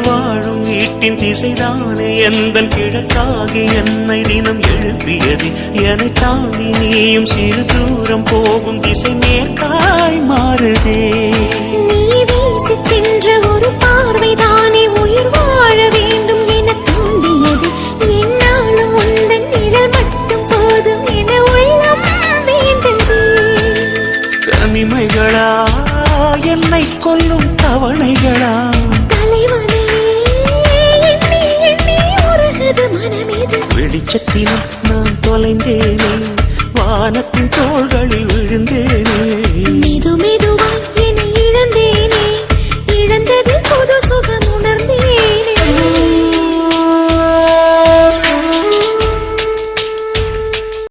உயிர் வாழும் வீட்டின் திசைதானே எந்தன் கிழக்காகி என்னை தினம் எழுப்பியது. என்னை தாண்டி நீயும் சிறு தூரம் போகும் திசை மேற்காய் மாறுதே. நீ வீசி சென்ற ஒரு பார்வைதானே உயிர் வாழ வேண்டும் என தூண்டியது. என்னாலும் உந்தன் நிழல் மட்டும் போதும் என உள்ளம் வேண்டது. தனிமைகளா என்னை கொல்லும் தவணைகளா? தலைவனே எண்ணி எண்ணி உருகுது மனமிது. வெளிச்சத்திலும்